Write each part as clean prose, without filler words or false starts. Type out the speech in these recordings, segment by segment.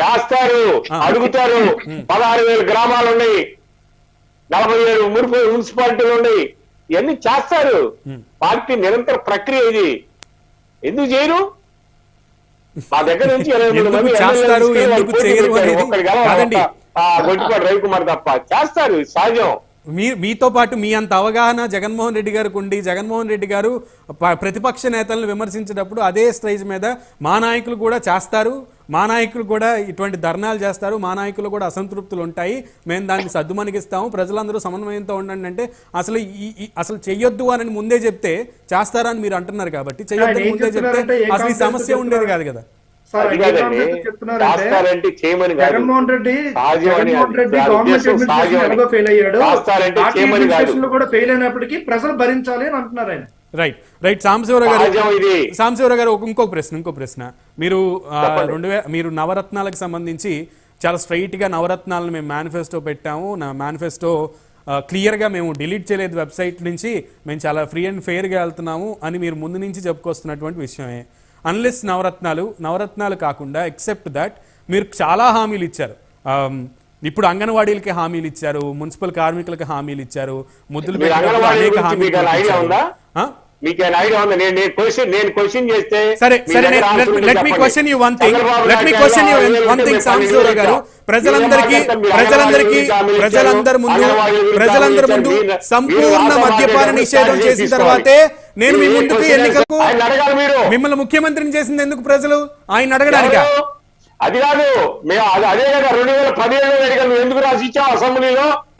చేస్తారు, అడుగుతారు. 16,000 గ్రామాలు ఉన్నాయి, 47 మున్సిపాలిటీలు ఉన్నాయి, ఇవన్నీ చేస్తారు. పార్టీ నిరంతర ప్రక్రియ ఇది. ఎందుకు చేయరు? మా దగ్గర నుంచి 23 మంది గొట్టిపాటి రవికుమార్ తప్ప చేస్తారు, సహజం. మీతో పాటు మీ అంత అవగాహన జగన్మోహన్ రెడ్డి గారికి ఉండి, జగన్మోహన్ రెడ్డి గారు ప్రతిపక్ష నేతలను విమర్శించేటప్పుడు అదే స్టేజ్ మీద మా నాయకులు కూడా చేస్తారు, మా నాయకులు కూడా ఇటువంటి ధర్నాలు చేస్తారు, మా నాయకులు కూడా అసంతృప్తులు ఉంటాయి, మేము దాన్ని సద్దుమణిగిస్తాము, ప్రజలందరూ సమన్వయంతో ఉండండి అంటే అసలు చెయ్యొద్దు అని ముందే చెప్తే చేస్తారని మీరు అంటున్నారు. కాబట్టి చెయ్యొద్దు ముందే చెప్తే అసలు ఈ సమస్య ఉండేది కాదు కదా. జగన్మోహన్ రెడ్డి గవర్నమెంట్ ఫెయిల్ అయ్యాడు, కూడా ఫెయిల్ అయినప్పటికీ ప్రజలు భరించాలి అని అంటున్నారు ఆయన. రైట్ సాంబశివరావు గారు ఇంకో ప్రశ్న మీరు నవరత్నాలకు సంబంధించి చాలా స్ట్రైట్ గా నవరత్నాలను మేము మేనిఫెస్టో పెట్టాము, నా మేనిఫెస్టో క్లియర్ గా మేము డిలీట్ చేయలేదు వెబ్సైట్ నుంచి, మేము చాలా ఫ్రీ అండ్ ఫెయిర్ గా వెళ్తున్నాము అని మీరు ముందు నుంచి చెప్పుకొస్తున్నటువంటి విషయమే. అన్లెస్ నవరత్నాలు కాకుండా ఎక్సెప్ట్ దట్ మీరు చాలా హామీలు ఇచ్చారు. ఇప్పుడు అంగన్వాడీలకి హామీలు ఇచ్చారు, మున్సిపల్ కార్మికులకి హామీలు ఇచ్చారు, ముద్దులు అనేక హామీలు. ప్రజలందరి ముందు సంపూర్ణ మద్యపాన నిషేధం చేసిన తర్వాతే నేను మీ ముందుకు ఎన్నికకు మిమ్మల్ని ముఖ్యమంత్రిని చేసింది ఎందుకు ప్రజలు? ఆయన అడగడానికి అది కాదు, మేము అదే కదా 2017 అడిగాం, ఎందుకు రాసి ఇచ్చాం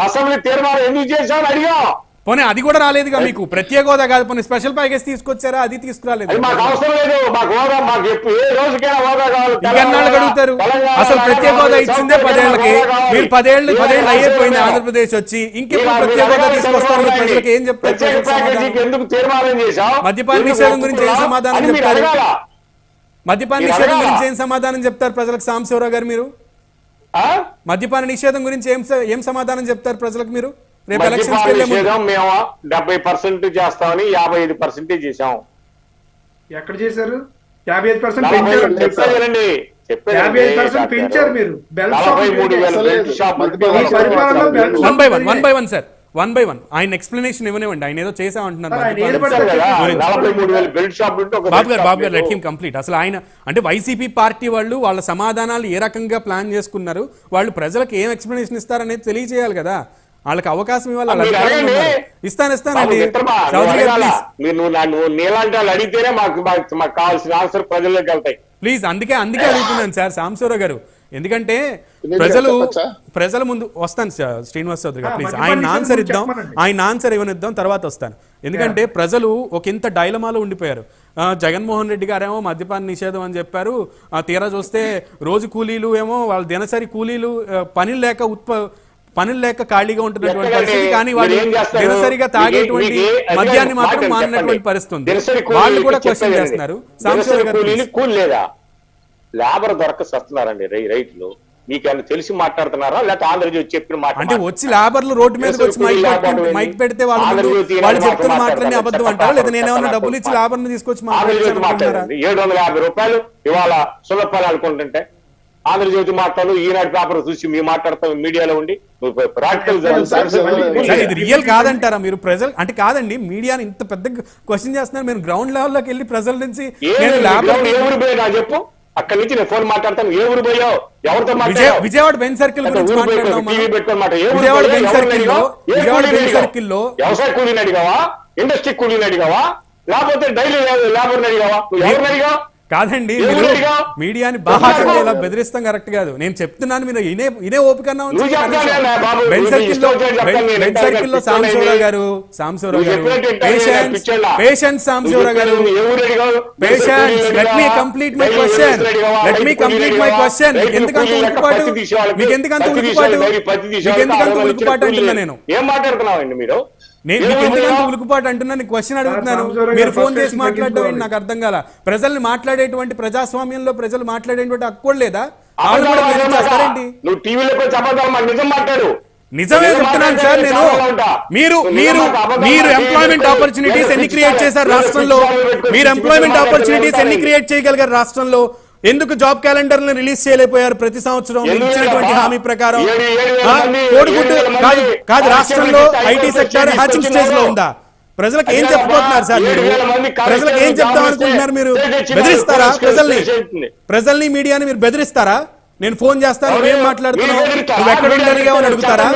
అసెంబ్లీ తీర్మానం ఎందుకు చేశామని అడిగాం. పోనీ అది కూడా రాలేదుగా మీకు. ప్రత్యేక హోదా కాదు, పోనీ స్పెషల్ ప్యాకేజ్ తీసుకొచ్చారా? అది తీసుకురాలేదు. మాకు అవసరం లేదు, మాకు హోదా, మాకు ఏ రోజుకైనా హోదా కావాలి. ఇంకెన్నాళ్ళకి అడుగుతారు? అసలు ప్రత్యేక హోదా ఇచ్చిందే 10 ఏళ్ళకి. మీరు 10 ఏళ్ళు అయిపోయింది ఆంధ్రప్రదేశ్ వచ్చి, ఇంకెప్పుడు ప్రత్యేక హోదా తీసుకొస్తారు? ప్రజలకు ఏం చెప్తారు? ఎందుకు తీర్మానం చేశాం? మద్యపాన నిషేధం గురించి ఏం సమాధానం చెప్తారు? మద్యపాన నిషేధం గురించి ఏం సమాధానం చెప్తారు ప్రజలకు సాంబశివరావు గారు? మీరు మద్యపాన నిషేధం గురించి ఏం సమాధానం చెప్తారు ప్రజలకు మీరు? రేపు ఎలక్షన్స్ మేము 70% చేస్తామని 55% చేశాం. ఎక్కడ చేశారు? 55% పెంచారు మీరు. One by one sir, one by one ఆయన ఎక్స్ప్లెనేషన్ ఇవ్వనివ్వండి. ఆయన ఏదో చేసామంటున్నారు బాబు గారు, లెట్ హిమ్ కంప్లీట్. అసలు ఆయన అంటే వైసీపీ పార్టీ వాళ్ళు వాళ్ళ సమాధానాలు ఏ రకంగా ప్లాన్ చేసుకున్నారు, వాళ్ళు ప్రజలకు ఏం ఎక్స్ప్లెనేషన్ ఇస్తారనేది తెలియజేయాలి కదా. వాళ్ళకి అవకాశం ఇవ్వాలి. ఇస్తానండి. అడిగితేనే మాకు కావాల్సిన ఆన్సర్ ప్రజల్లోకి వెళ్తాయి. ప్లీజ్, అందుకే అడుగుతున్నాను సార్ సాంబశివరావు గారు. ఎందుకంటే ప్రజల ముందు వస్తాను సార్ శ్రీనివాస్ చౌదరి గారు, ప్లీజ్ ఆయన ఆన్సర్ ఇవ్వనిద్దాం, తర్వాత వస్తాను. ఎందుకంటే ప్రజలు ఒక ఇంత డైలమాలో ఉండిపోయారు. జగన్మోహన్ రెడ్డి గారేమో మద్యపాన నిషేధం అని చెప్పారు, తీరా చూస్తే రోజు కూలీలు ఏమో వాళ్ళ దినసరి కూలీలు పనులు లేక ఖాళీగా ఉంటున్నటువంటి పరిస్థితి. కానీ వాళ్ళు దినసరిగా తాగేటువంటి మద్యాన్ని మాత్రం మారినటువంటి పరిస్థితి. వాళ్ళు కూడా క్వశ్చన్ చేస్తున్నారు. లేబర్ దొరక వస్తున్నారండి రైతులు. మీకేమైనా తెలిసి మాట్లాడుతున్నారా లేకపోతే ఆంధ్రజ్యోతి చెప్పిన మాట? అంటే వచ్చి లేబర్లు రోడ్డు మీదకి వచ్చి మైక్ పెడితే వాళ్ళు చెప్తున్న మాటలన్నీ అబద్ధం అంటారా? లేదా నేనేమన్నా డబ్బులు ఇచ్చి లేబర్ని తీసుకొచ్చి మాట్లాడారు? 750 రూపాయలు ఇవాళ సులభాలు అనుకుంటుంటే ఆంధ్రజ్యోతి మాట్లాడు, ఈనాడు పేపర్ చూసి మీ మాట్లాడతాం మీడియాలో ఉండి ఇది రియల్ కాదంటారా మీరు? ప్రజలు అంటే కాదండి, మీడియాని ఇంత పెద్ద క్వశ్చన్ చేస్తున్నారు. మీరు గ్రౌండ్ లెవెల్లోకి వెళ్ళి ప్రజల నుంచి చెప్పు, అక్కడి నుంచి నేను ఫోన్ మాట్లాడతాను. ఏ ఊరు పోయో, ఎవరితో మాట్లాడావు? విజయవాడ బెంచ్ సర్కిల్ లో వ్యవసాయ కూలీని అడిగావా, ఇండస్ట్రీ కూలీని అడిగావా, లేకపోతే డైలీ లేబర్ అడిగావా? నువ్వు ఎవరిని అడిగావు? కాదండి, మీడియాని బాగా ఇలా బెదిరిస్తాం కరెక్ట్ కాదు. నేను చెప్తున్నాను, మీరు ఇదే ఓపిక. బెంచ్ సర్కిల్ లో సాంబశివరావు గారు పేషెన్స్ సాంబశివరావు గారు patience. Let me complete my question. ఎందుకంత ఉలుకుపాటు అంటున్నా నేను? ఏం మాట్లాడుతున్నావండి మీరు? నేను ఎందుకంత ఉలుకుపాటు అంటున్నాను, క్వశ్చన్ అడుగుతున్నాను. మీరు ఫోన్ చేసి మాట్లాడటం నాకు అర్థం కాల. ప్రజల్ని మాట్లాడేటువంటి ప్రజాస్వామ్యంలో ప్రజలు మాట్లాడేటువంటి హక్కు లేదా? నిజమే చెప్తున్నాను సార్ నేను. మీరు ఎంప్లాయ్మెంట్ ఆపర్చునిటీస్ ఎన్ని క్రియేట్ చేశారు రాష్ట్రంలో? మీరు ఎంప్లాయ్మెంట్ ఆపర్చునిటీస్ ఎన్ని క్రియేట్ చేయగలిగారు రాష్ట్రంలో? ఎందుకు జాబ్ క్యాలెండర్ ని రిలీజ్ చేయలేకపోయారు ప్రతి సంవత్సరం మీరు ఇచ్చినటువంటి హామీ ప్రకారం? కోడిగుడ్డు కాదు, రాష్ట్రంలో ఐటీ సెక్టర్ హ్యాచింగ్ స్టేజ్ లో ఉందా? ప్రజలకు ఏం చెప్పుకుంటున్నారు సార్ మీరు? ప్రజలకు ఏం చెప్తాం అనుకుంటున్నారు మీరు? బెదిరిస్తారా ప్రజల్ని మీడియాని మీరు బెదిరిస్తారా? నేను ఫోన్ చేస్తాను, నువ్వేం మాట్లాడుతున్నావు, నువ్వు ఎక్కడ ఉండగలిగావు అని అడుగుతారా?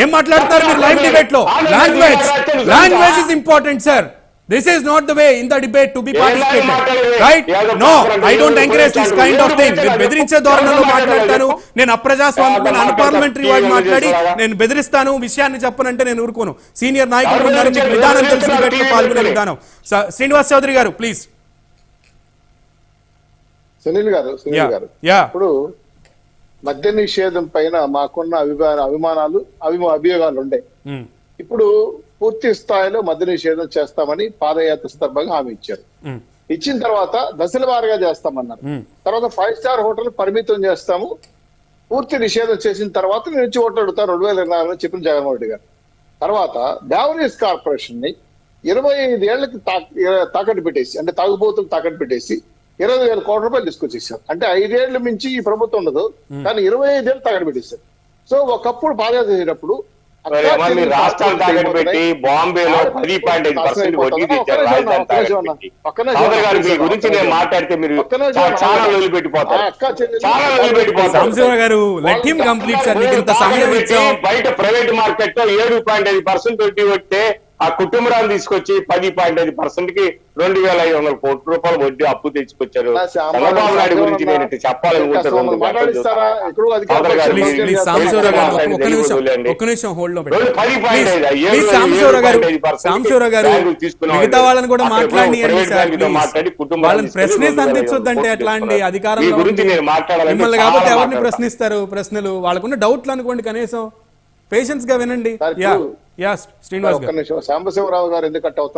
ఏం మాట్లాడతారు మీరు లైవ్ డిబేట్ లో? Language is important sir. This is not the way in the debate to be participated, right? No, I don't encourage this kind of thing. నేను బెదిరించే ధోరణిలో మాట్లాడతాను, నేను అప్రజాస్వామికమైన అన్పార్లమెంటరీ వర్డ్ మాట్లాడి నేను బెదిరిస్తాను, విషయాన్ని చెప్పనంటే నేను ఊరుకోను. సీనియర్ నాయకులు ఉన్నారు, మీకు విధానం తెలిసిన డిబేట్లో పాల్గొనే విధానం. శ్రీనివాస్ చౌదరి గారు ప్లీజ్. సునీల్ గారు ఇప్పుడు మద్య నిషేధం పైన మాకున్న అభిమానాలు అభియోగాలు ఉండే. ఇప్పుడు పూర్తి స్థాయిలో మద్య నిషేధం చేస్తామని పాదయాత్ర సందర్భంగా హామీ ఇచ్చారు. ఇచ్చిన తర్వాత దశల వారీగా చేస్తామన్నారు. తర్వాత 5 స్టార్ హోటల్ పరిమితం చేస్తాము, పూర్తి నిషేధం చేసిన తర్వాత నేను వచ్చి ఓట్లు అడుగుతాను 2024 చెప్పిన జగన్మోహన్ రెడ్డి గారు. తర్వాత బెవరేజ్ కార్పొరేషన్ ని 25 ఏళ్లకి తాకట్టు పెట్టేసి, అంటే తాగుబోతులు తాకట్టు పెట్టేసి 20,000 కోట్ల రూపాయలు తీసుకొచ్చేసారు. అంటే 5 ఏళ్ల మించి ఈ ప్రభుత్వం ఉండదు, కానీ 25 ఏళ్ళు తాకట్టు పెట్టేశారు. సో ఒకప్పుడు పాదయాత్ర చేసినప్పుడు రాష్ట్రాలు తాకట్టు పెట్టి బాంబేలో 10.5% వడ్డీ తెచ్చారు. మీ గురించి నేను మాట్లాడితే మీరు చాలా వదిలిపెట్టిపోతారు. బయట ప్రైవేట్ మార్కెట్ లో 7.5% వడ్డీ వస్తే ఆ కుటుంబాన్ని తీసుకొచ్చి 10.5% కి 2,500 కోట్ల రూపాయలు వడ్డీ అప్పు తెచ్చుకొచ్చారు. చంద్రబాబు నాయుడు గురించి నేను చెప్పాలనుకుంటున్నాను. మిగతా వాళ్ళని కూడా మాట్లాడి కుటుంబాలను ప్రశ్నిస్తే అందించొద్దంటే ఎట్లా అండి? అధికారం గురించి నేను మాట్లాడాలి. మిమ్మల్ని కాబట్టి ఎవరిని ప్రశ్నిస్తారు? ప్రశ్నలు వాళ్ళకున్న డౌట్లు అనుకోండి, కనీసం పేషెన్స్ గా వినండి. శ్రీనివాస్ గారు, సాంబశివరావు గారు ఎందుకు కట్ అవుతారు?